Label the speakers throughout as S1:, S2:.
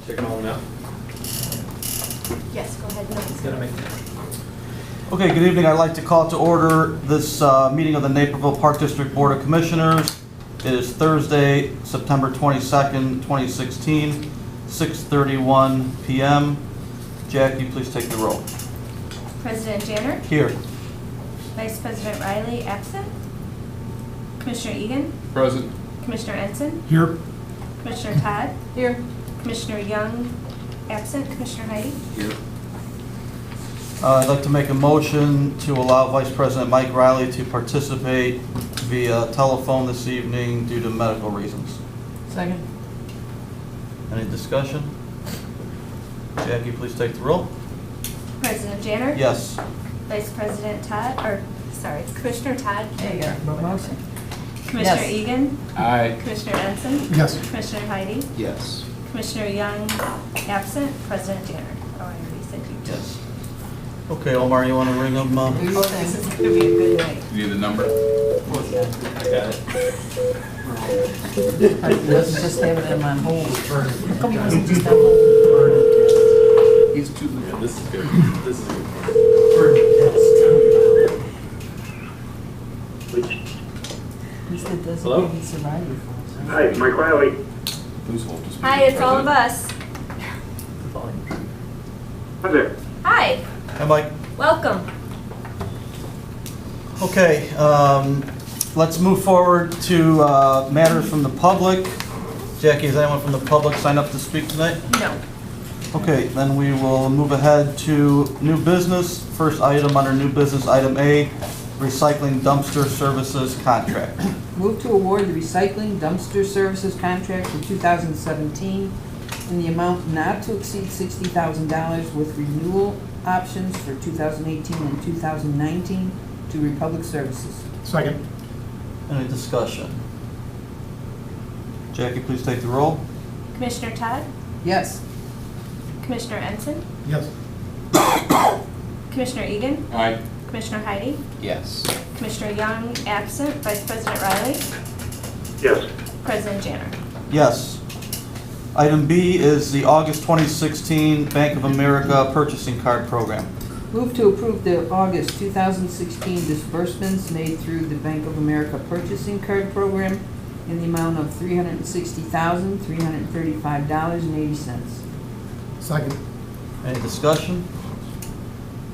S1: Check them all now.
S2: Yes, go ahead.
S1: Gotta make
S3: Okay, good evening. I'd like to call to order this meeting of the Naperville Park District Board of Commissioners. It is Thursday, September 22nd, 2016, 6:31 p.m. Jackie, please take the roll.
S2: President Janner,
S3: Here.
S2: Vice President Riley, absent. Commissioner Egan,
S1: Present.
S2: Commissioner Ensign,
S3: Here.
S2: Commissioner Todd. Here. Commissioner Young, absent. Commissioner Heidi.
S1: Here.
S3: I'd like to make a motion to allow Vice President Mike Riley to participate via telephone this evening due to medical reasons.
S4: Second.
S3: Any discussion? Jackie, please take the roll.
S2: President Janner.
S3: Yes.
S2: Vice President Commissioner Todd.
S4: There you go. Motion.
S2: Commissioner
S4: Yes.
S2: Egan,
S1: Aye.
S2: Commissioner Ensign.
S3: Yes.
S2: Commissioner Heidi.
S1: Yes.
S2: Commissioner Young, absent. President Janner. Oh, I already said you.
S3: Yes. Okay, Omar, you want to ring them?
S2: Oh, this is gonna be a good night.
S1: You need the number? I got it.
S4: Let's just have it in on hold. How come he wasn't just on hold?
S1: He's too, yeah, this is good. This is a good one.
S4: He said doesn't
S1: Hello?
S4: he survive before.
S5: Hi, Mike Riley.
S1: Who's hold this
S2: Hi,
S1: meeting?
S2: it's all of us.
S5: Hi there.
S2: Hi,
S3: Hi, Mike.
S2: welcome.
S3: Okay, let's move forward to matters from the public. Jackie, is anyone from the public signed up to speak tonight?
S2: No.
S3: Okay, then we will move ahead to new business. First item under new business, item A, recycling dumpster services contract.
S4: Move to award the recycling dumpster services contract for 2017 in the amount not to exceed $60,000 with renewal options for 2018 and 2019 to Republic Services.
S6: Second.
S3: Any discussion? Jackie, please take the roll.
S2: Commissioner Todd,
S4: Yes.
S2: Commissioner Ensign,
S6: Yes.
S2: Commissioner Egan,
S1: Aye.
S2: Commissioner Heidi,
S1: Yes.
S2: Commissioner Young, absent. Vice President Riley,
S5: Yes.
S2: President Janner.
S3: Yes. Item B is the August 2016 Bank of America Purchasing Card Program.
S4: Move to approve the August 2016 disbursements made through the Bank of America Purchasing Card Program in the amount of $360,335.80.
S6: Second.
S3: Any discussion?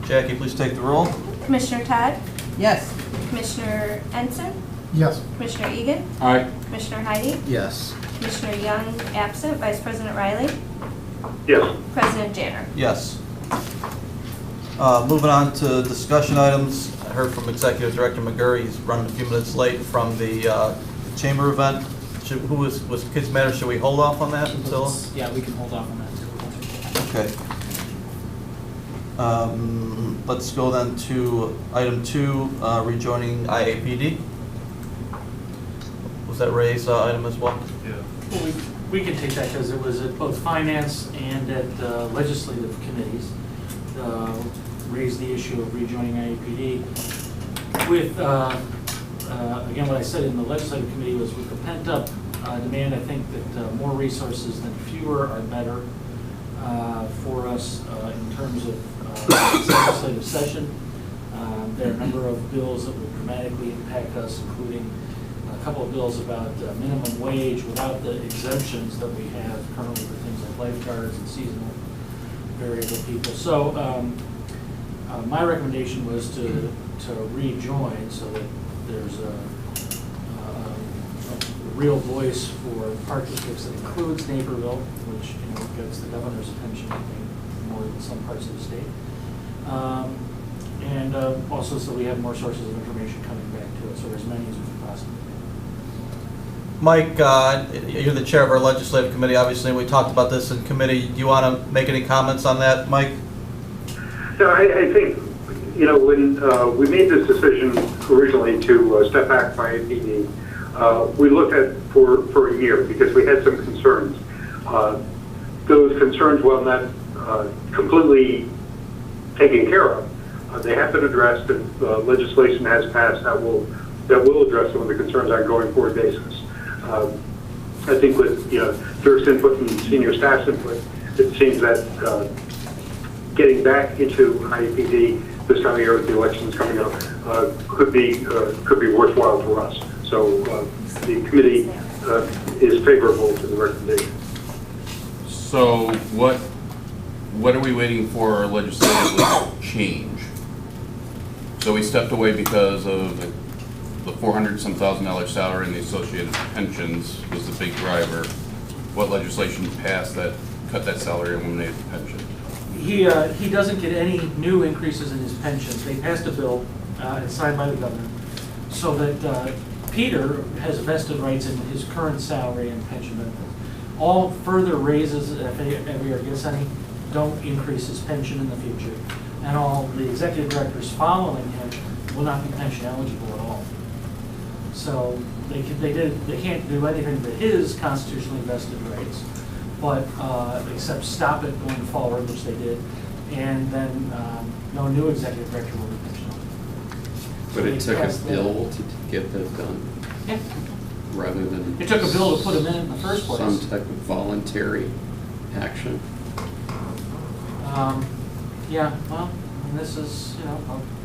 S3: Jackie, please take the roll.
S2: Commissioner Todd,
S4: Yes.
S2: Commissioner Ensign,
S6: Yes.
S2: Commissioner Egan,
S1: Aye.
S2: Commissioner Heidi,
S1: Yes.
S2: Commissioner Young, absent. Vice President Riley,
S5: Yes.
S2: President Janner.
S3: Yes. Moving on to discussion items. I heard from Executive Director McGurry, he's running a few minutes late from the chamber event. Who was Kids Matter, should we hold off on that until?
S7: Yeah, we can hold off on that too.
S3: Okay. Let's go then to item 2, rejoining IAPD. Was that Ray's item as well?
S7: Well, we can take that because it was at both finance and at legislative committees. Raised the issue of rejoining IAPD with, again, what I said in the legislative committee was with the pent-up demand, I think that more resources than fewer are better for us in terms of legislative session. There are a number of bills that would dramatically impact us, including a couple of bills about minimum wage without the exemptions that we have currently for things like lifeguards and seasonal variable people. So my recommendation was to rejoin so that there's a real voice for park districts that includes Naperville, which gets the governor's attention, I think, more than some parts of the state. And also so we have more sources of information coming back to us, or as many as we can possibly do.
S3: Mike, you're the chair of our legislative committee, obviously, we talked about this in committee. Do you want to make any comments on that, Mike?
S5: So I think, when we made this decision originally to step back by APD, we looked at for a year because we had some concerns. Those concerns, while not completely taken care of, they have been addressed, and legislation has passed that will address some of the concerns on a going forward basis. I think with Dirk's input and senior staff's input, it seems that getting back into IAPD this time of year with the elections coming up could be worthwhile for us. So the committee is favorable to the recommendation.
S1: So what are we waiting for legislatively to change? So we stepped away because of the $400,000 salary and the associated pensions was the big driver. What legislation passed that cut that salary and eliminated the pension?
S7: He doesn't get any new increases in his pension. They passed a bill, and signed by the governor, so that Peter has vested rights in his current salary and pension benefits. All further raises, if he ever gets any, don't increase his pension in the future. And all the executive directors following him will not be pension eligible at all. So they can't do anything to his constitutionally vested rights, but except stop it going forward, which they did, and then no new executive director will be pension eligible.
S6: But it took a bill to get that done,
S7: Yeah.
S6: rather than...
S7: It took a bill to put him in the first place.
S6: Some type of voluntary action.
S7: Yeah, well, and this is,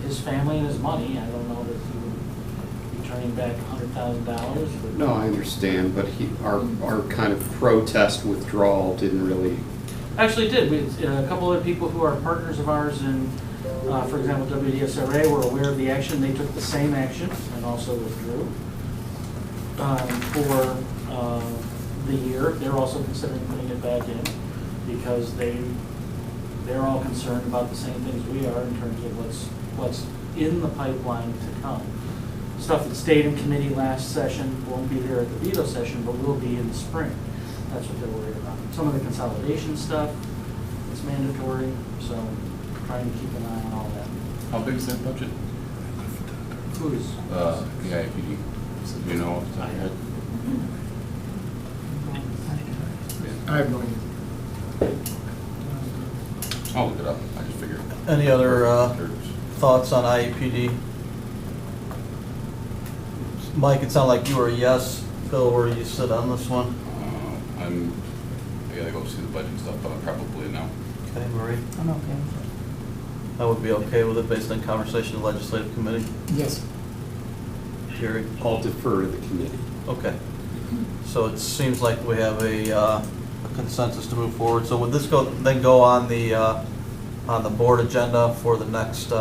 S7: his family and his money. I don't know that he would be turning back $100,000.
S6: No, I understand, but our kind of protest withdrawal didn't really...
S7: Actually did. A couple other people who are partners of ours in, for example, WDSRA were aware of the action. They took the same action and also withdrew. For the year, they're also considering putting it back in because they're all concerned about the same things we are in terms of what's in the pipeline to come. Stuff that stayed in committee last session won't be there at the veto session, but will be in the spring. That's what they're worried about. Some of the consolidation stuff, it's mandatory, so trying to keep an eye on all that.
S1: How big is that budget?
S7: Who's?
S1: The IAPD. Do you know off the top of your head?
S8: I have no idea.
S1: I'll look it up. I just figured.
S3: Any other thoughts on IEPD? Mike, it sounded like you were a yes. Bill, where you sit on this one?
S1: I gotta go see the budget stuff, but I'm probably no.
S3: Okay, Marie?
S4: I'm okay with it.
S3: I would be okay with it based on conversation of legislative committee.
S8: Yes.
S3: Jerry?
S6: I'll defer to the committee.
S3: Okay. So it seems like we have a consensus to move forward. So would this then go on the board agenda for the next,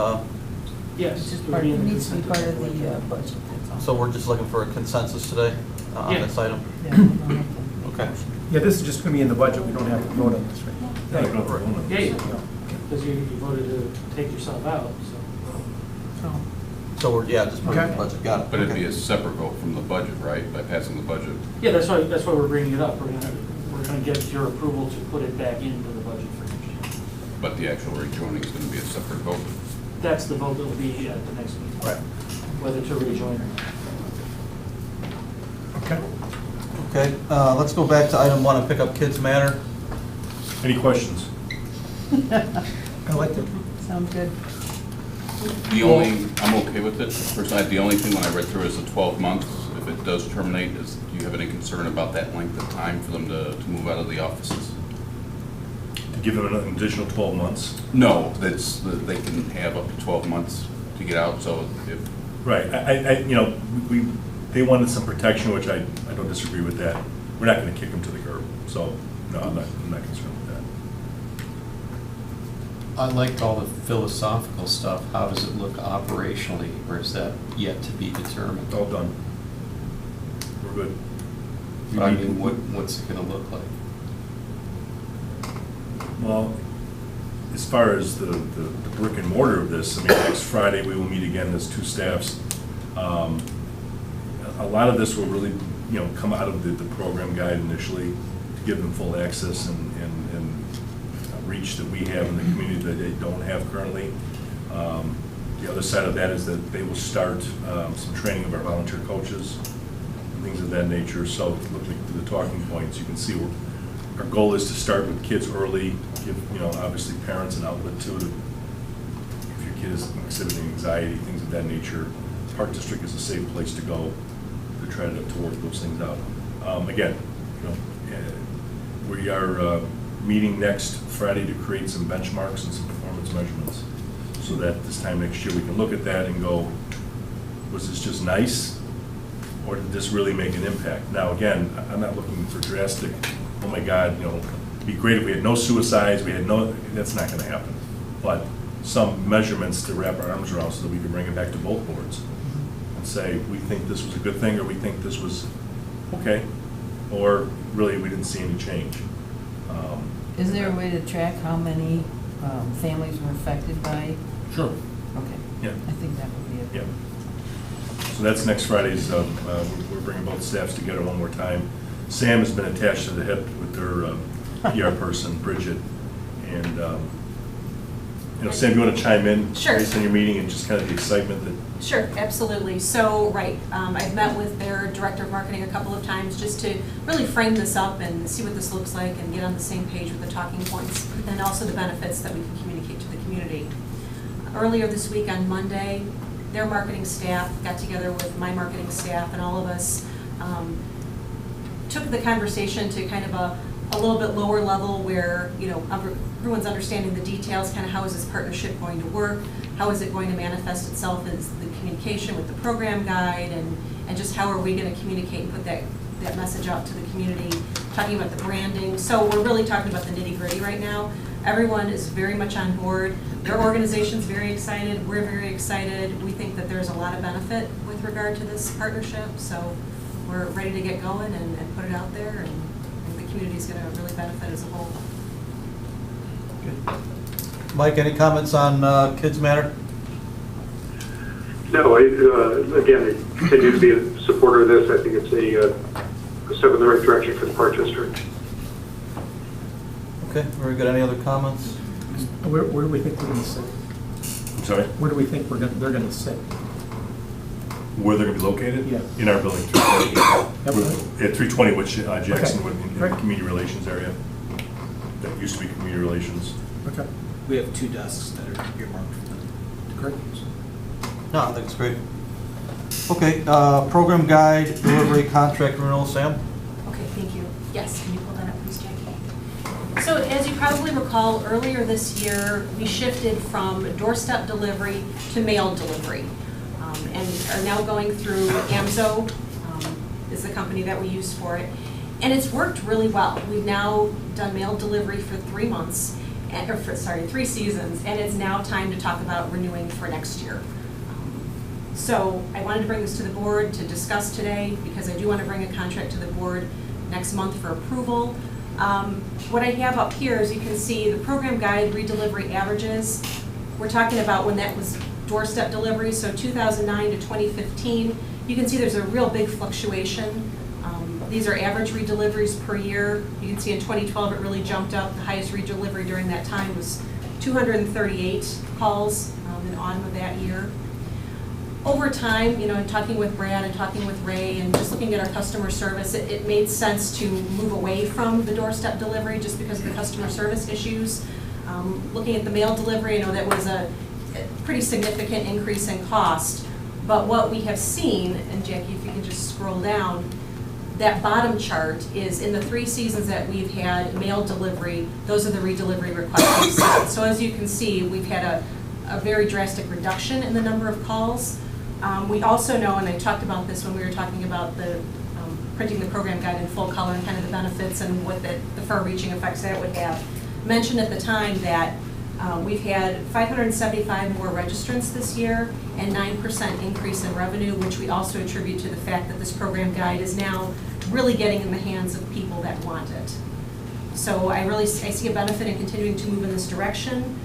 S7: Yes.
S4: It's just part, it needs to be part of the budget, that's all.
S3: so we're just looking for a consensus today on
S7: Yeah.
S3: this item?
S4: Yeah, we don't have to-
S3: Okay.
S8: Yeah, this is just going to be in the budget. We don't have to vote on this right now.
S7: Yeah, you because you voted to take yourself out, so.
S3: So we're, just put it in the
S8: Okay.
S3: budget, got it.
S1: But it'd be
S3: Okay.
S1: a separate vote from the budget, right? By passing the budget.
S7: Yeah, that's why we're bringing it up. We're gonna get your approval to put it back into the budget for next year.
S1: But the actual rejoining is gonna be a separate vote.
S7: That's the vote that will be at the next meeting.
S8: Right.
S7: Whether to rejoin or not.
S8: Okay.
S3: Okay, let's go back to item 1 and pick up Kids Matter.
S9: Any questions?
S8: I like it.
S4: Sounds good.
S1: I'm okay with it. Personally, the only thing when I read through is the 12 months. If it does terminate, do you have any concern about that length of time for them to move out of the offices?
S9: To give them an additional 12 months?
S1: No, they can have up to 12 months to get out, so if,
S9: Right, they wanted some protection, which I don't disagree with that. We're not gonna kick them to the curb, so, no, I'm not concerned with that.
S6: I liked all the philosophical stuff. How does it look operationally, or is that yet to be determined?
S9: All done. We're good.
S6: I mean, what's it gonna look like?
S9: Well, as far as the brick and mortar of this, I mean, next Friday, we will meet again as two staffs. A lot of this will really, come out of the program guide initially, to give them full access and reach that we have in the community that they don't have currently. The other side of that is that they will start some training of our volunteer coaches, and things of that nature. So looking at the talking points, you can see our goal is to start with kids early, give, obviously parents an outlet too, if your kid is exhibiting anxiety, things of that nature. Park District is a safe place to go to try to work those things out. Again, we are meeting next Friday to create some benchmarks and some performance measurements, so that this time next year we can look at that and go, was this just nice, or did this really make an impact? Now, again, I'm not looking for drastic, oh my God, it'd be great if we had no suicides, that's not gonna happen. But some measurements to wrap our arms around so that we can bring it back to both boards and say, we think this was a good thing, or we think this was okay, or really we didn't see any change.
S4: Is there a way to track how many families were affected by?
S9: Sure.
S4: Okay.
S9: Yeah.
S4: I think that would be it.
S9: Yeah. So that's next Friday's, we're bringing both staffs together one more time. Sam has been attached to the hip with their PR person, Bridget. And, Sam, you want to chime in?
S10: Sure.
S9: Based on your meeting and just kind of the excitement that.
S10: Sure, absolutely. So, right, I've met with their director of marketing a couple of times just to really frame this up and see what this looks like and get on the same page with the talking points and also the benefits that we can communicate to the community. Earlier this week on Monday, their marketing staff got together with my marketing staff, and all of us took the conversation to kind of a little bit lower level where, everyone's understanding the details, kind of how is this partnership going to work, how is it going to manifest itself as the communication with the program guide, and just how are we going to communicate and put that message out to the community, talking about the branding. So we're really talking about the nitty-gritty right now. Everyone is very much on board. Their organization's very excited. We're very excited. We think that there's a lot of benefit with regard to this partnership. So we're ready to get going and put it out there, and I think the community's going to really benefit as a whole.
S3: Mike, any comments on Kids Matter?
S5: No, again, I continue to be a supporter of this. I think it's a step in the right direction for the Park District.
S3: Okay, very good. Any other comments?
S8: Where do we think we're going to sit?
S9: I'm sorry?
S8: Where do we think they're going to sit?
S9: Where they're going to be located?
S8: Yeah.
S9: In our building, 320.
S8: Yep.
S9: At 320, which Jackson
S8: Okay.
S9: would, in the
S8: Right.
S9: community relations area. That used to be community relations.
S8: Okay,
S11: We have 2 desks that are earmarked for them.
S8: great.
S3: No, I think it's great. Okay, program guide, delivery, contract renewal, Sam?
S10: Okay, thank you. Yes, can you pull that up, please, Jackie? So as you probably recall, earlier this year, we shifted from doorstep delivery to mail delivery, and are now going through AMZO, is the company that we use for it. And it's worked really well. We've now done mail delivery for 3 months, 3 seasons, and it's now time to talk about renewing for next year. So I wanted to bring this to the board to discuss today, because I do want to bring a contract to the board next month for approval. What I have up here, as you can see, the program guide redelivery averages. We're talking about when that was doorstep delivery, so 2009 to 2015. You can see there's a real big fluctuation. These are average redeliveries per year. You can see in 2012 it really jumped up. The highest redelivery during that time was 238 calls in autumn of that year. Over time, in talking with Brad and talking with Ray and just looking at our customer service, it made sense to move away from the doorstep delivery just because of the customer service issues. Looking at the mail delivery, I know that was a pretty significant increase in cost. But what we have seen, and Jackie, if you can just scroll down, that bottom chart is in the 3 seasons that we've had mail delivery, those are the redelivery requests we've seen. So as you can see, we've had a very drastic reduction in the number of calls. We also know, and I talked about this when we were talking about the printing the program guide in full color and kind of the benefits and what the far-reaching effects that would have. Mentioned at the time that we've had 575 more registrants this year and 9% increase in revenue, which we also attribute to the fact that this program guide is now really getting in the hands of people that want it. So I see a benefit in continuing to move in this direction.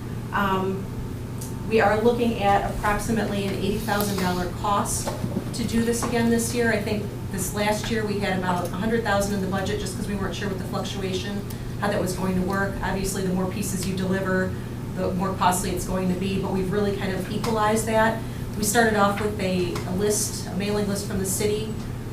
S10: We are looking at approximately an $80,000 cost to do this again this year. I think this last year we had about $100,000 in the budget just because we weren't sure with the fluctuation how that was going to work. Obviously, the more pieces you deliver, the more costly it's going to be, but we've really kind of equalized that. We started off with a mailing list from the city,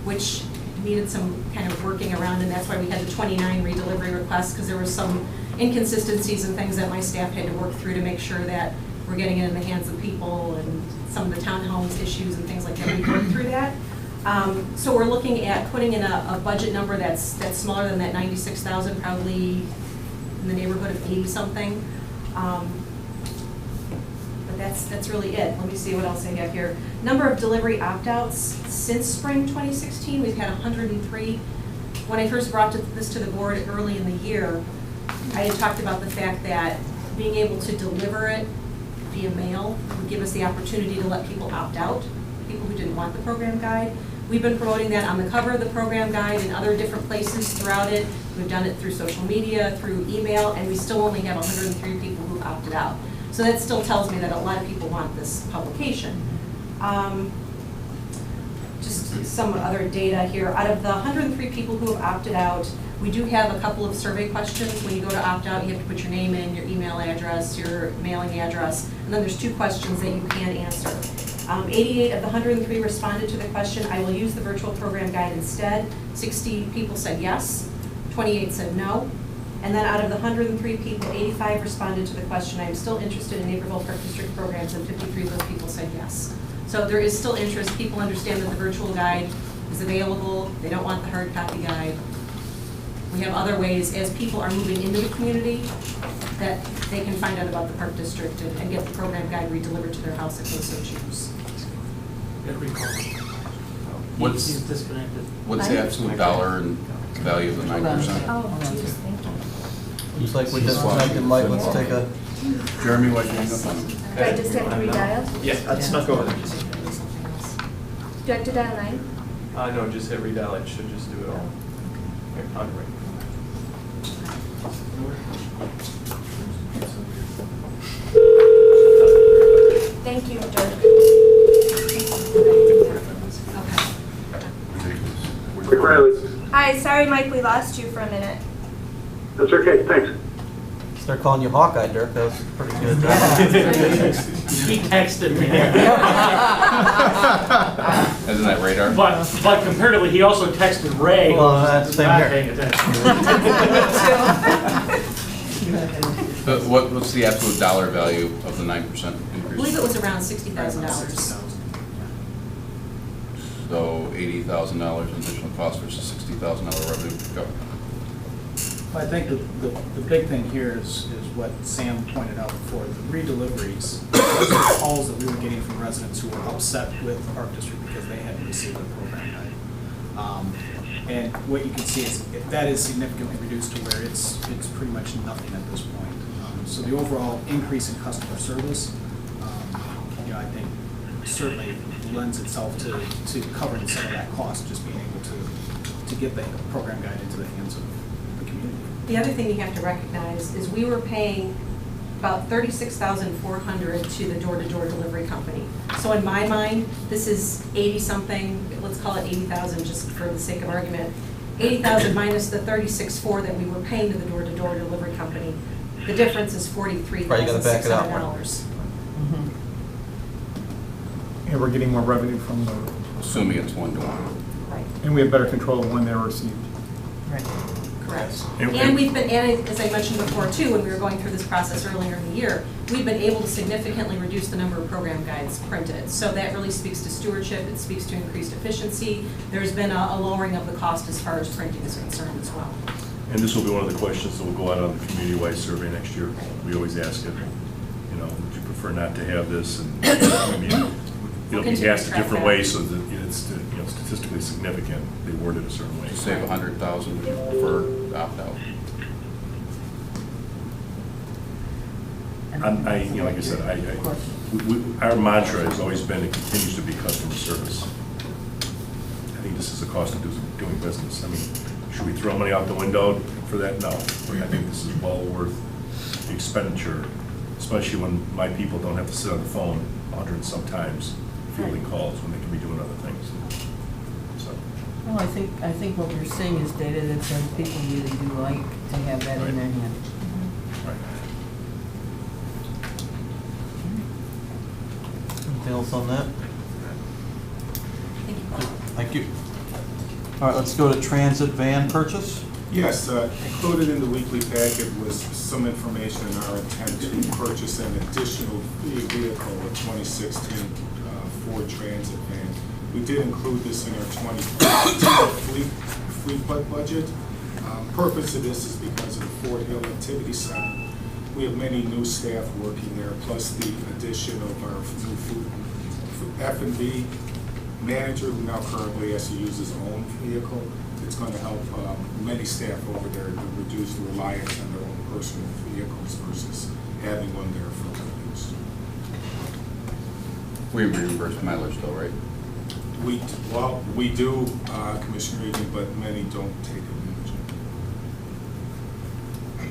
S10: which needed some kind of working around, and that's why we had the 29 redelivery requests, because there were some inconsistencies and things that my staff had to work through to make sure that we're getting it in the hands of people, and some of the townhomes issues and things like that. We worked through that. So we're looking at putting in a budget number that's smaller than that 96,000, probably in the neighborhood of 80-something. But that's really it. Let me see what else I have here. Number of delivery opt-outs since spring 2016, we've had 103. When I first brought this to the board early in the year, I had talked about the fact that being able to deliver it via mail would give us the opportunity to let people opt out, people who didn't want the program guide. We've been promoting that on the cover of the program guide and other different places throughout it. We've done it through social media, through email, and we still only have 103 people who opted out. So that still tells me that a lot of people want this publication. Just some other data here. Out of the 103 people who have opted out, we do have a couple of survey questions. When you go to opt out, you have to put your name in, your email address, your mailing address, and then there's 2 questions that you can answer. 88 of the 103 responded to the question, I will use the virtual program guide instead. 60 people said yes, 28 said no. And then out of the 103 people, 85 responded to the question, I am still interested in Naperville Park District programs, and 53 of those people said yes. So there is still interest. People understand that the virtual guide is available. They don't want the hard copy guide. We have other ways, as people are moving into the community, that they can find out about the Park District and get the program guide redelivered to their house if they so choose.
S7: Every call.
S1: What's-
S7: He's disconnected.
S1: What's the absolute dollar and value of the 9%?
S2: Oh, geez, thank you.
S3: Looks like we disconnected Mike. Let's take a,
S1: Jeremy, why'd you hang up on him?
S2: Do I just have to redial?
S11: Yeah, that's not go ahead.
S2: Do I have to dial 9?
S11: No, just hit redial, it should just do it all. Here, I'll do it.
S2: Thank you, Dirk.
S5: Rick Riley.
S2: Hi, sorry, Mike, we lost you for a minute.
S5: That's okay, thanks.
S3: start calling you Hawkeye, Dirk. That was pretty good.
S7: He texted me.
S1: Isn't that radar?
S7: But comparatively, he also texted Ray, who
S3: Well,
S7: was
S3: same
S7: not
S3: here.
S7: paying attention.
S1: What's the absolute dollar value of the 9% increase?
S10: I believe it was around $60,000.
S1: So $80,000 in additional cost versus $60,000 revenue recovery.
S11: I think the big thing here is what Sam pointed out before, the redeliveries. Those are the calls that we were getting from residents who were upset with the Park District because they hadn't received the program guide. And what you can see is that is significantly reduced to where it's pretty much nothing at this point. So the overall increase in customer service, I think certainly lends itself to covering some of that cost, just being able to get the program guide into the hands of the community.
S10: The other thing you have to recognize is we were paying about $36,400 to the door-to-door delivery company. So in my mind, this is 80-something, let's call it 80,000 just for the sake of argument. 80,000 minus the 36,400 that we were paying to the door-to-door delivery company. The difference is $43,600.
S8: And we're getting more revenue from the,
S1: Assuming it's 1-to-1.
S10: Right.
S8: and we have better control of when they're received.
S10: Correct.
S9: And-
S10: And we've been, and as I mentioned before too, when we were going through this process earlier in the year, we've been able to significantly reduce the number of program guides printed. So that really speaks to stewardship, it speaks to increased efficiency. There's been a lowering of the cost as far as printing is concerned as well.
S9: And this will be one of the questions that will go out on the community-wide survey next year. We always ask it, would you prefer not to have this? And I mean, it'll be
S10: continue
S9: asked
S10: to
S9: a
S10: track
S9: different
S10: that.
S9: way so that it's statistically significant. They word it a certain way.
S1: To save $100,000 for opt-out.
S9: Like I said, our mantra has always been and continues to be customer service. I think this is the cost of doing business. I mean, should we throw money out the window for that? No. But I think this is well worth the expenditure, especially when my people don't have to sit on the phone 100 and some times fielding calls when they can be doing other things. So,
S4: Well, I think what we're seeing is data that says people really do like to have that in their hand.
S9: right.
S3: Anything else on that?
S10: Thank you.
S3: Thank you. All right, let's go to transit van purchase.
S12: Yes, included in the weekly packet was some information on our intent to purchase an additional vehicle, a 2016 Ford Transit van. We did include this in our 2015 fleet budget. purpose of this is because of the Fort Hill Activity Center. We have many new staff working there, plus the addition of our new food F&B manager who now currently has to use his own vehicle. It's going to help many staff over there to reduce the reliance on their own personal vehicles versus having one there for use.
S1: We reimburse mileage though, right?
S12: We do, Commissioner Egan, but many don't take advantage of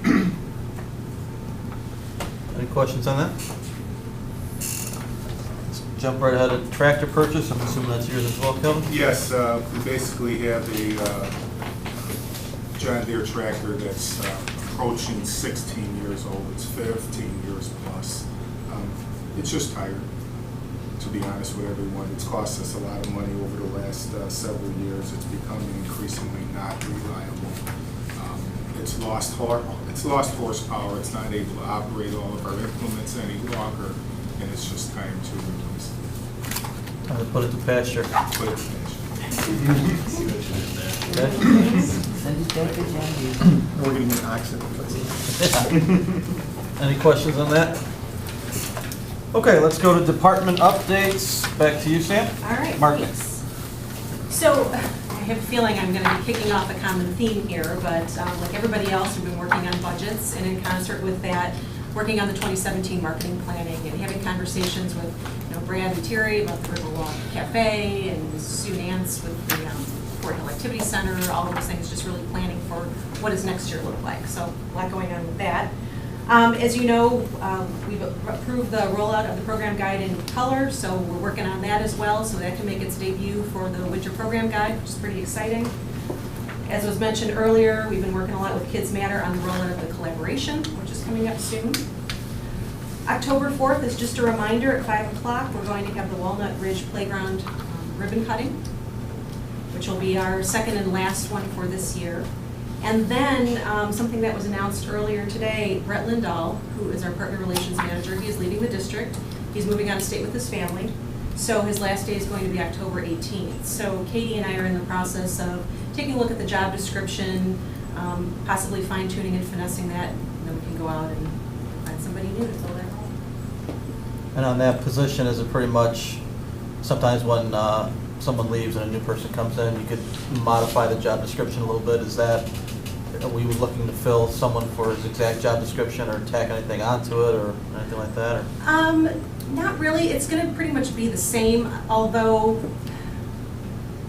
S12: it.
S3: Any questions on that? Let's jump right ahead to tractor purchase. I'm assuming that's yours as well, Kevin?
S12: Yes, we basically have a John Deere tractor that's approaching 16 years old. It's 15 years plus. It's just tired, to be honest with everyone. It's cost us a lot of money over the last several years. It's becoming increasingly not reliable. It's lost horsepower. It's not able to operate all of our implements any longer, and it's just time to replace it.
S3: Time to put it to pasture.
S12: Put it to pasture.
S3: Okay.
S4: Send it back to John Deere.
S8: We're getting an oxen.
S3: Any questions on that? Okay, let's go to department updates. Back to you, Sam.
S10: All right,
S3: Market.
S10: thanks. So I have a feeling I'm going to be kicking off a common theme here, but like everybody else, we've been working on budgets, and in concert with that, working on the 2017 marketing planning and having conversations with Brad and Terry about the Riverwalk Cafe and Sue Nance with the Fort Hill Activity Center, all of those things, just really planning for what does next year look like. So a lot going on with that. As you know, we've approved the rollout of the program guide in color, so we're working on that as well, so that can make its debut for the winter program guide, which is pretty exciting. As was mentioned earlier, we've been working a lot with Kids Matter on the rollout of the collaboration, which is coming up soon. October 4th is just a reminder, at 5 o'clock, we're going to have the Walnut Ridge Playground ribbon cutting, which will be our second and last one for this year. And then something that was announced earlier today, Brett Lindahl, who is our partner relations manager, he is leaving the district. He's moving out of state with his family. So his last day is going to be October 18th. So Katie and I are in the process of taking a look at the job description, possibly fine tuning and finessing that, and then we can go out and find somebody new to fill that role.
S3: And on that position, is it pretty much, sometimes when someone leaves and a new person comes in, you could modify the job description a little bit? Is that, are we looking to fill someone for his exact job description or tack anything onto it or anything like that? Or?
S10: Not really. It's going to pretty much be the same, although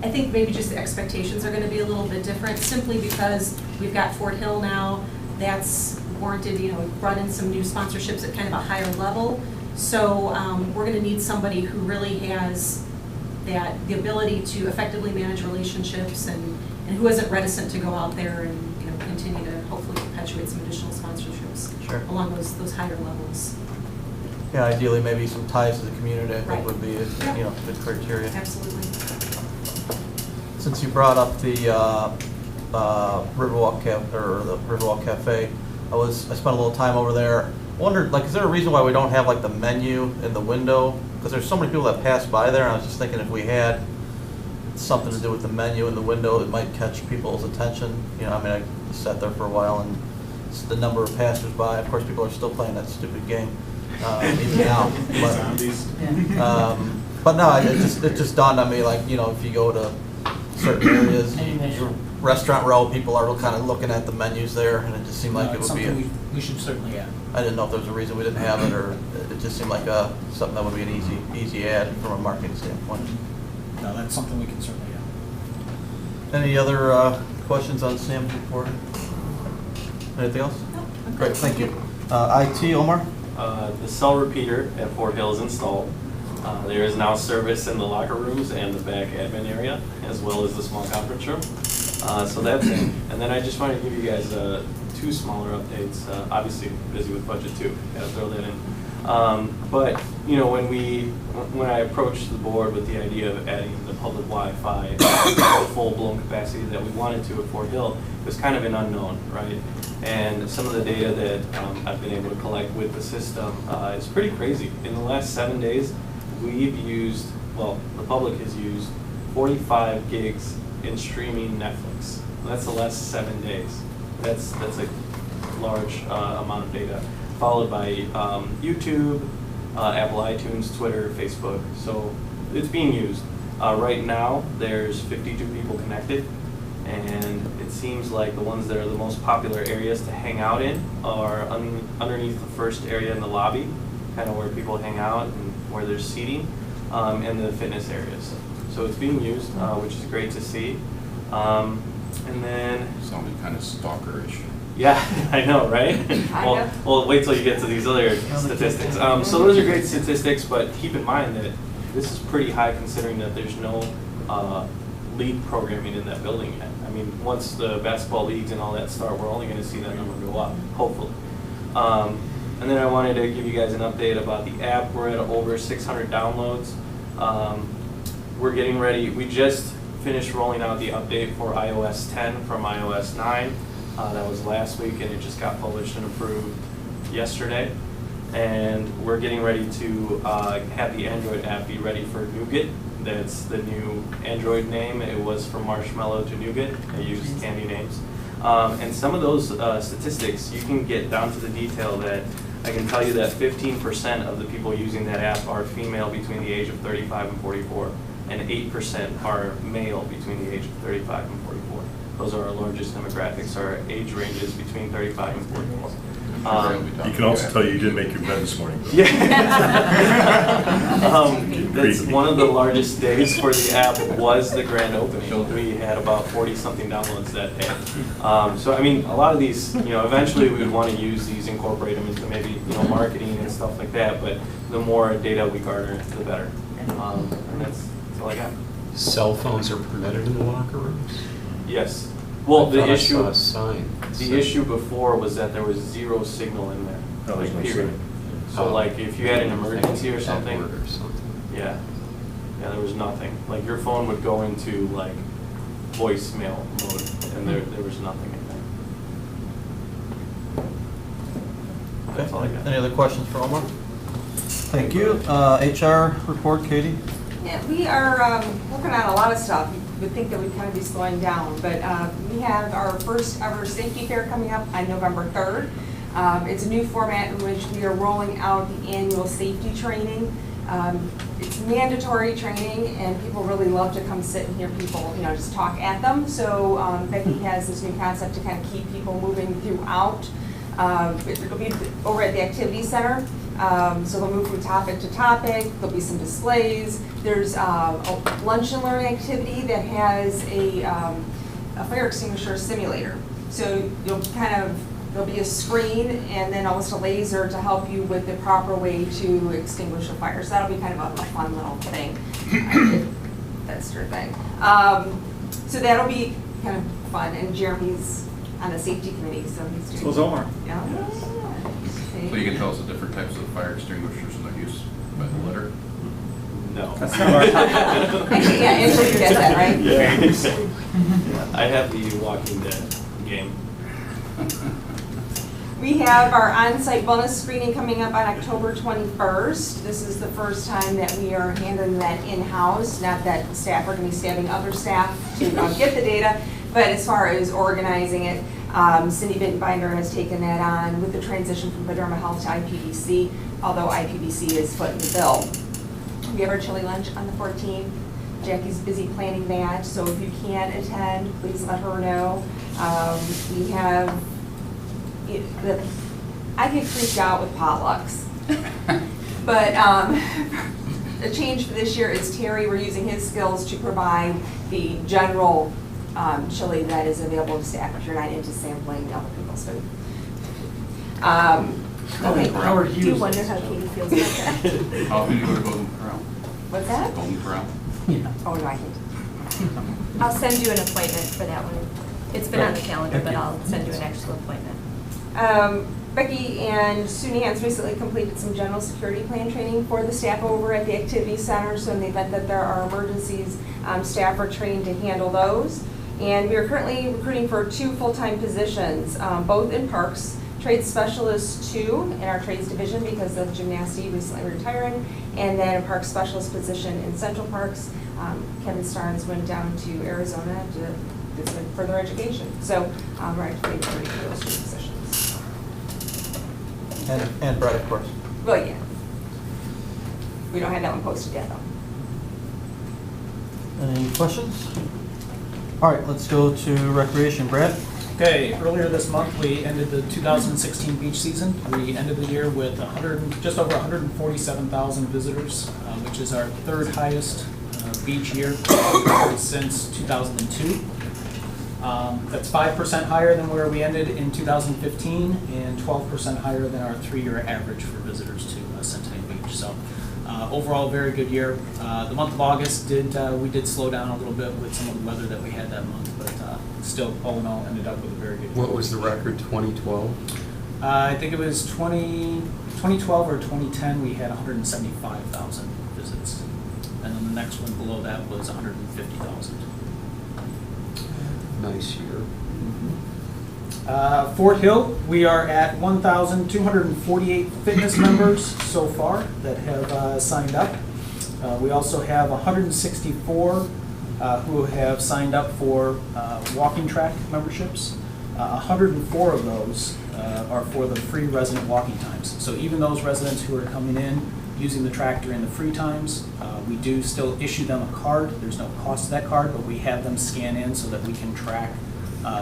S10: I think maybe just the expectations are going to be a little bit different, simply because we've got Fort Hill now. That's warranted, we've brought in some new sponsorships at kind of a higher level. So we're going to need somebody who really has the ability to effectively manage relationships and who isn't reticent to go out there and continue to hopefully perpetuate some additional sponsorships along those higher levels.
S3: Yeah, ideally maybe some ties to the community, I think would be a good criteria.
S10: Absolutely.
S3: Since you brought up the Riverwalk Cafe, I spent a little time over there. I wondered, is there a reason why we don't have the menu in the window? Because there's so many people that pass by there, and I was just thinking if we had something to do with the menu in the window, it might catch people's attention. I sat there for a while, and the number of passersby. Of course, people are still playing that stupid game even now. But no, it just dawned on me, if you go to certain areas, your restaurant row, people are kind of looking at the menus there, and it just seemed like it would be.
S11: We should certainly add.
S3: I didn't know if there was a reason we didn't have it, or it just seemed like something that would be an easy add from a marketing standpoint.
S11: No, that's something we can certainly add.
S3: Any other questions on Sam's report? Anything else?
S10: No, I'm
S3: Great,
S10: good.
S3: thank you. IT, Omar?
S13: The cell repeater at Fort Hill is installed. There is now service in the locker rooms and the back admin area, as well as the small conference room. So that's it. And then I just wanted to give you guys two smaller updates. Obviously, busy with budget too. Gotta throw that in. But when I approached the board with the idea of adding the public Wi-Fi at the full-blown capacity that we wanted to at Fort Hill, it was kind of an unknown, right? And some of the data that I've been able to collect with the system is pretty crazy. In the last 7 days, we've used, the public has used 45 gigs in streaming Netflix. That's the last 7 days. That's a large amount of data, followed by YouTube, Apple iTunes, Twitter, Facebook. So it's being used. Right now, there's 52 people connected, and it seems like the ones that are the most popular areas to hang out in are underneath the first area in the lobby, kind of where people hang out and where there's seating, and the fitness areas. So it's being used, which is great to see. And then...
S1: Sounded kind of stalkerish.
S13: Yeah, I know, right? Well, wait till you get to these other statistics. So those are great statistics, but keep in mind that this is pretty high considering that there's no league programming in that building yet. I mean, once the basketball leagues and all that start, we're only going to see that number go up, hopefully. And then I wanted to give you guys an update about the app. We're at over 600 downloads. We're getting ready. We just finished rolling out the update for iOS 10 from iOS 9. That was last week, and it just got published and approved yesterday. And we're getting ready to have the Android app be ready for Nougat. That's the new Android name. It was from Marshmallow to Nougat. I used candy names. And some of those statistics, you can get down to the detail that I can tell you that 15% of the people using that app are female between the age of 35 and 44, and 8% are male between the age of 35 and 44. Those are our largest demographics. Our age ranges between 35 and 44.
S9: You can also tell you didn't make your bed this morning.
S13: Yeah. That's one of the largest days for the app was the grand opening. We had about 40-something downloads that day. So I mean, a lot of these, eventually we would want to use these, incorporate them into maybe, marketing and stuff like that. But the more data we garner, the better. And that's all I got.
S6: Cell phones are permitted in the locker rooms?
S13: Yes. Well, the
S6: I saw a sign.
S13: The issue before was that there was zero signal in there,
S9: Oh, there's no
S13: period.
S9: signal.
S13: So like if you had an emergency or something,
S6: Or something.
S13: yeah, there was nothing. Like your phone would go into like voicemail mode, and there was nothing in there. That's all I got.
S3: Any other questions for Omar? Thank you. HR report, Katie?
S14: Yeah, we are working on a lot of stuff. You would think that we'd kind of be slowing down, but we have our first ever safety fair coming up on November 3rd. It's a new format in which we are rolling out the annual safety training. It's mandatory training, and people really love to come sit and hear people, just talk at them. So Becky has this new concept to kind of keep people moving throughout. It'll be over at the activity center. So they'll move from topic to topic. There'll be some displays. There's a lunch and learn activity that has a fire extinguisher simulator. So there'll be a screen and then almost a laser to help you with the proper way to extinguish a fire. So that'll be kind of a fun little thing. That's your thing. So that'll be kind of fun. And Jeremy's on the safety committee, so he's doing.
S8: So is Omar.
S14: Yeah.
S1: So you can tell us the different types of fire extinguishers and their use by the litter?
S13: No.
S8: That's not our topic.
S14: Actually, yeah, Angela, you get that, right?
S13: Yeah. I have the Walking Dead game.
S14: We have our on-site wellness screening coming up on October 21st. This is the first time that we are handling that in-house. Not that staff are going to be stabbing other staff to get the data, but as far as organizing it, Cindy Bittenbinder has taken that on with the transition from Paderma Health to IPBC, although IPBC is footing the bill. We have our chili lunch on the 14th. Jackie's busy planning that, so if you can't attend, please let her know. We have, I get freaked out with potlucks. But a change for this year is Terry, we're using his skills to provide the general chili that is available to staff if you're not into sampling other people's food. Okay,
S7: Howard
S14: do you
S7: Hughes.
S14: wonder how Katie feels about that?
S1: How often do you go to Golden Corral?
S14: What's that?
S1: Golden Corral?
S14: Oh, no, I can't.
S2: I'll send you an appointment for that one. It's been on the calendar, but I'll send you an actual appointment.
S14: Becky and Sue Nance recently completed some general security plan training for the staff over at the activity center. So in the event that there are emergencies, staff are trained to handle those. And we are currently recruiting for 2 full-time positions, both in parks. Trades specialist 2 in our trades division because of gymnasty recently retiring, and then a park specialist position in Central Parks. Kevin Starnes went down to Arizona to did some further education. So we're actually recruiting for those two positions.
S3: And Brett, of course.
S14: Well, yeah. We don't have that one posted yet, though.
S3: Any questions? All right, let's go to recreation. Brad?
S11: Okay, earlier this month, we ended the 2016 beach season. We ended the year with just over 147,000 visitors, which is our third highest beach year since 2002. That's 5% higher than where we ended in 2015 and 12% higher than our 3-year average for visitors to Centennial Beach. So overall, very good year. The month of August we did slow down a little bit with some of the weather that we had that month, but still, all in all, ended up with a very good year.
S6: What was the record, 2012?
S11: I think it was 2012 or 2010, we had 175,000 visits. And then the next one below that was 150,000.
S6: Nice year.
S11: Fort Hill, we are at 1,248 fitness members so far that have signed up. We also have 164 who have signed up for walking track memberships. 104 of those are for the free resident walking times. So even those residents who are coming in using the track during the free times, we do still issue them a card. There's no cost to that card, but we have them scan in so that we can track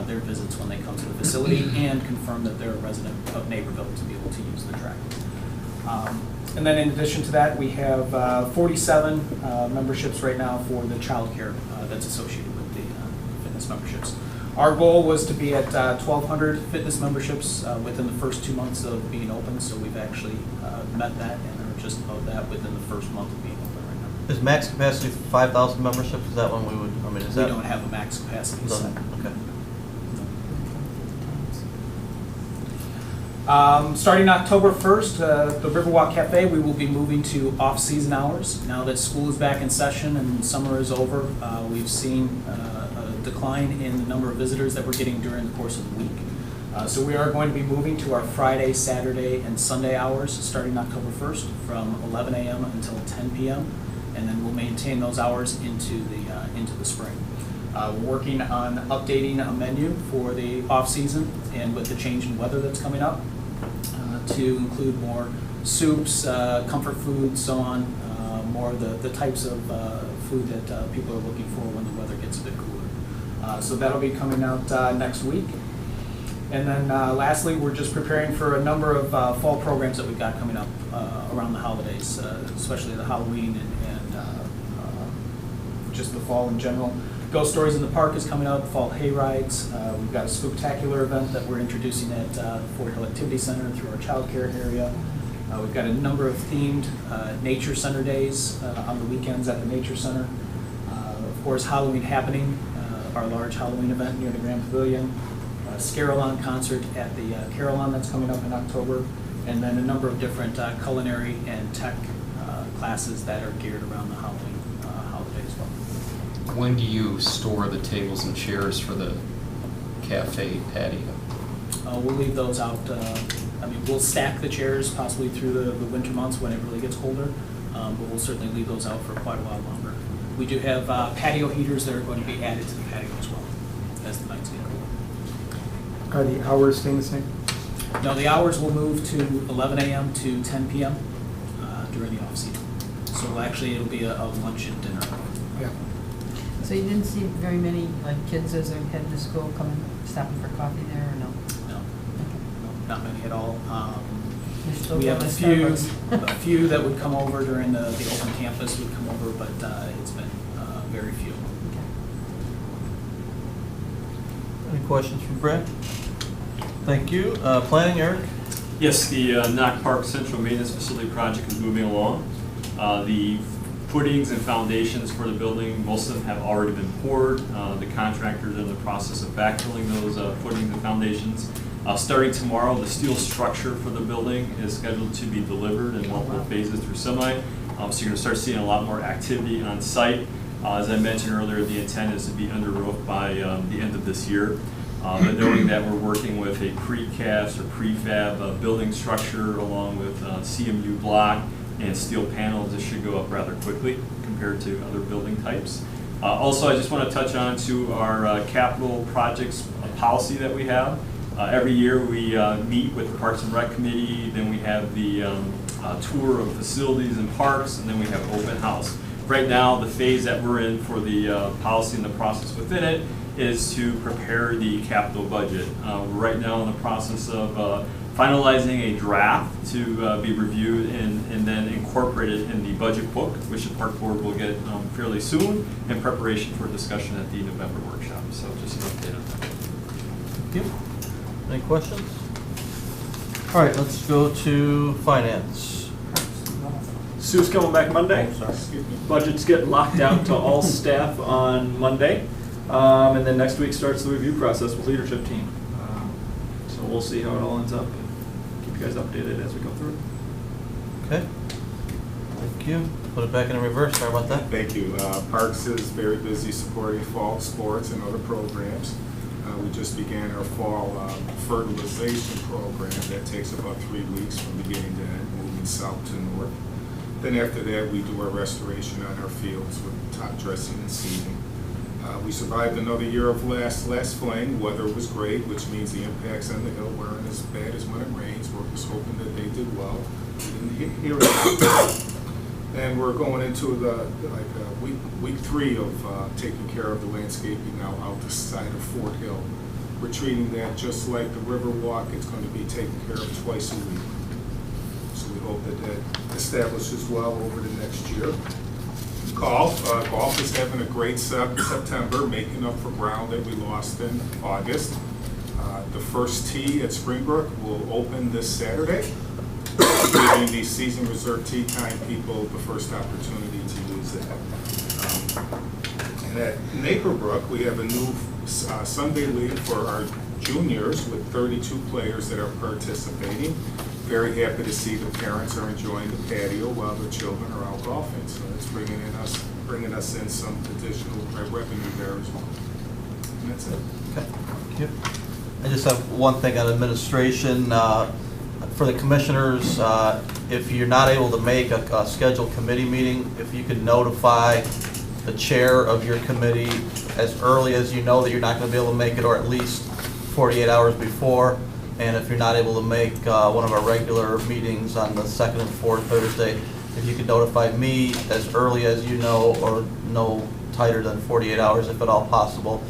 S11: their visits when they come to the facility and confirm that they're a resident of Naperville to be able to use the track. And then in addition to that, we have 47 memberships right now for the child care that's associated with the fitness memberships. Our goal was to be at 1,200 fitness memberships within the first 2 months of being open, so we've actually met that and are just about that within the first month of being open right now.
S3: Is max capacity 5,000 memberships? Is that when we would, I mean, is
S11: We
S3: that?
S11: don't have a max capacity set.
S3: Okay.
S11: Starting October 1st, the Riverwalk Cafe, we will be moving to off-season hours. Now that school is back in session and summer is over, we've seen a decline in the number of visitors that we're getting during the course of the week. So we are going to be moving to our Friday, Saturday, and Sunday hours starting October 1st from 11 a.m. until 10 p.m. And then we'll maintain those hours into the spring. We're working on updating a menu for the off-season and with the change in weather that's coming up to include more soups, comfort food, so on, more of the types of food that people are looking for when the weather gets a bit cooler. So that'll be coming out next week. And then lastly, we're just preparing for a number of fall programs that we've got coming up around the holidays, especially the Halloween and just the fall in general. Ghost Stories in the Park is coming out, fall hay rides. We've got a spooktacular event that we're introducing at Fort Hill Activity Center through our child care area. We've got a number of themed nature center days on the weekends at the nature center. Of course, Halloween Happening, our large Halloween event near the Grand Pavilion. Carillon concert at the Carillon that's coming up in October. And then a number of different culinary and tech classes that are geared around the Halloween holiday as well.
S6: When do you store the tables and chairs for the cafe patio?
S11: We'll leave those out. I mean, we'll stack the chairs possibly through the winter months when it really gets colder, but we'll certainly leave those out for quite a while longer. We do have patio heaters that are going to be added to the patio as well as the nights get cooler.
S8: Are the hours staying the same?
S11: No, the hours will move to 11 a.m. to 10 p.m. During the off-season. So actually, it'll be a lunch and dinner.
S8: Yeah.
S4: So you didn't see very many kids as they're heading to school stopping for coffee there, or no?
S11: No, not many at all.
S4: They're still
S11: We have
S4: going
S11: a
S4: to
S11: few,
S4: Starbucks.
S11: a few that would come over during the open campus would come over, but it's been very few.
S3: Any questions from Brad? Thank you. Planning, Eric?
S15: Yes, the Knock Park Central Maintenance Facility project is moving along. The footings and foundations for the building, most of them have already been poured. The contractors are in the process of backfilling those footings and foundations. Starting tomorrow, the steel structure for the building is scheduled to be delivered in multiple phases through semi. So you're going to start seeing a lot more activity on site. As I mentioned earlier, the intent is to be under roof by the end of this year. But knowing that we're working with a precast or prefab building structure along with CMU block and steel panels, this should go up rather quickly compared to other building types. Also, I just want to touch on to our capital projects policy that we have. Every year we meet with the Parks and Rec Committee, then we have the tour of facilities and parks, and then we have open house. Right now, the phase that we're in for the policy and the process within it is to prepare the capital budget. We're right now in the process of finalizing a draft to be reviewed and then incorporated in the budget book, which the Park Board will get fairly soon in preparation for discussion at the November workshop. So just an update on that.
S3: Thank you. Any questions? All right, let's go to finance.
S16: Sue's coming back Monday.
S3: Oh, sorry.
S16: Budget's getting locked out to all staff on Monday. And then next week starts the review process with leadership team. So we'll see how it all ends up. Keep you guys updated as we go through.
S3: Okay. Thank you. Put it back in reverse. Sorry about that.
S12: Thank you. Parks is very busy supporting fall sports and other programs. We just began our fall fertilization program that takes about 3 weeks from beginning to end, moving south to north. Then after that, we do our restoration on our fields with top dressing and seeding. We survived another year of last fling. Weather was great, which means the impacts on the hill weren't as bad as when it rains. We're just hoping that they did well. We didn't hear it. And we're going into week 3 of taking care of the landscaping now out the side of Fort Hill. We're treating that just like the Riverwalk. It's going to be taken care of twice a week. So we hope that that establishes well over the next year. Golf is having a great September, making up for ground that we lost in August. The first tee at Springbrook will open this Saturday, giving the season reserve tee time people the first opportunity to use that. And at Naperville, we have a new Sunday league for our juniors with 32 players that are participating. Very happy to see the parents are enjoying the patio while their children are out golfing. So it's bringing us in some additional revenue there as well. And that's it.
S3: Okay. Thank you. I just have one thing on administration. For the commissioners, if you're not able to make a scheduled committee meeting, if you could notify the chair of your committee as early as you know that you're not going to be able to make it, or at least 48 hours before. And if you're not able to make one of our regular meetings on the second and fourth Thursday, if you could notify me as early as you know, or no tighter than 48 hours if at all possible.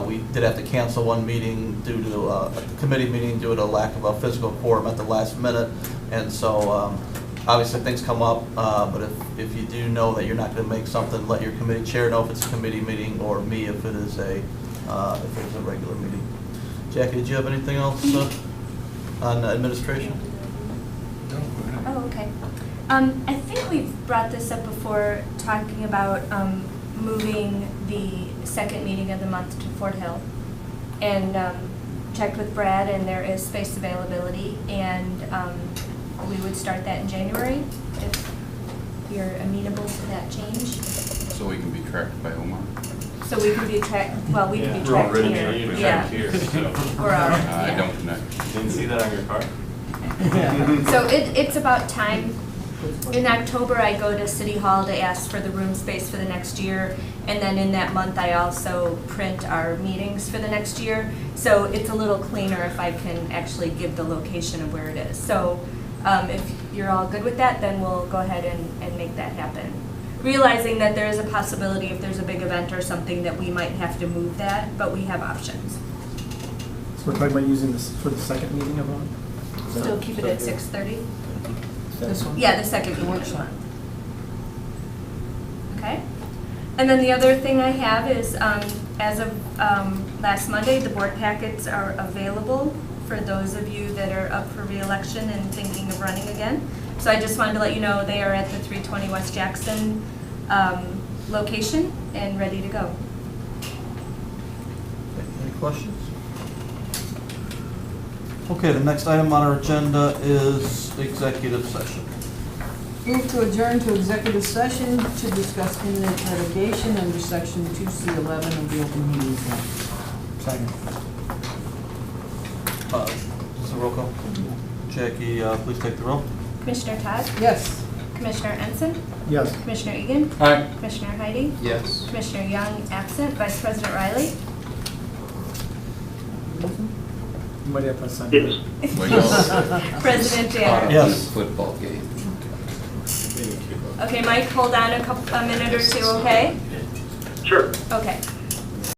S3: We did have to cancel one meeting due to a committee meeting due to lack of a physical quorum at the last minute. And so obviously things come up, but if you do know that you're not going to make something, let your committee chair know if it's a committee meeting, or me if it is a regular meeting. Jackie, did you have anything else on administration?
S2: Oh, okay. I think we've brought this up before, talking about moving the second meeting of the month to Fort Hill. And checked with Brad, and there is space availability, and we would start that in January if you're amenable to that change.
S1: So we can be tracked by Omar?
S2: So we can be tracked, well, we can be
S13: We're
S2: tracked
S13: already
S2: here.
S13: tracked here, so.
S2: We're already,
S1: I don't connect.
S13: Didn't see that on your card?
S2: So it's about time. In October, I go to City Hall to ask for the room space for the next year. And then in that month, I also print our meetings for the next year. So it's a little cleaner if I can actually give the location of where it is. So if you're all good with that, then we'll go ahead and make that happen. Realizing that there is a possibility if there's a big event or something that we might have to move that, but we have options.
S8: So we're talking about using this for the second meeting of the month?
S2: Still keep it at 6:30?
S4: This one?
S2: Yeah, the second
S4: The
S2: meeting.
S4: workshop.
S2: Okay. And then the other thing I have is, as of last Monday, the board packets are available for those of you that are up for re-election and thinking of running again. So I just wanted to let you know they are at the 320 West Jackson location and ready to go.
S3: Any questions? Okay, the next item on our agenda is executive session.
S4: Move to adjourn to executive session to discuss imminent litigation under section 2C11 of the Open Meetings Act.
S8: Second.
S3: Is this a roll call? Jackie, please take the roll.
S2: Commissioner Todd?
S4: Yes.
S2: Commissioner Ensign,
S8: Yes.
S2: Commissioner Egan,
S6: Aye.
S2: Commissioner Heidi,
S6: Yes.
S2: Commissioner Young absent, Vice President Riley.
S8: You might have to sign.
S5: Yes.
S1: Wait, no.
S2: President Danner.
S3: Yes.
S6: Football game.
S2: Okay, Mike, hold on a minute or two, okay?
S5: Sure.
S2: Okay.